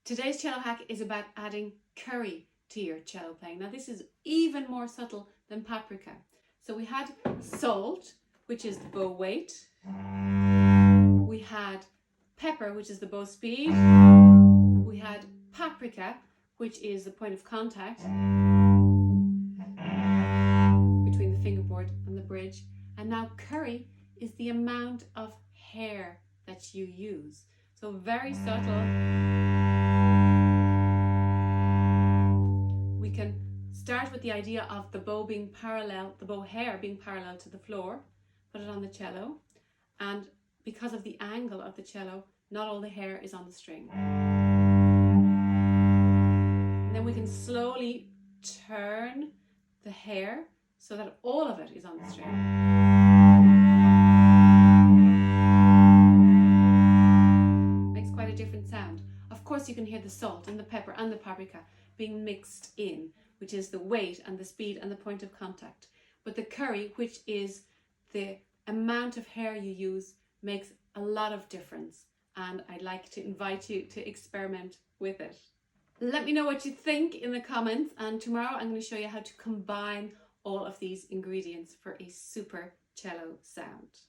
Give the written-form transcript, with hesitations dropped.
Today's cello hack is about adding curry to your cello playing. Now this is even more subtle than paprika. So we had salt, which is the bow weight. We had pepper, which is the bow speed. We had paprika, which is the point of contact between the fingerboard and the bridge. And now curry is the amount of hair that you use. So very subtle. We can start with the idea of the bow being parallel, the bow hair being parallel to the floor, put it on the cello, and because of the angle of the cello, not all the hair is on the string. And then we can slowly turn the hair so that all of it is on the string. Makes quite a different sound. Of course you can hear the salt and the pepper and the paprika being mixed in, which is the weight and the speed and the point of contact. But the curry, which is the amount of hair you use, makes a lot of difference. And I'd like to invite you to experiment with it. Let me know what you think in the comments, and tomorrow I'm going to show you how to combine all of these ingredients for a super cello sound.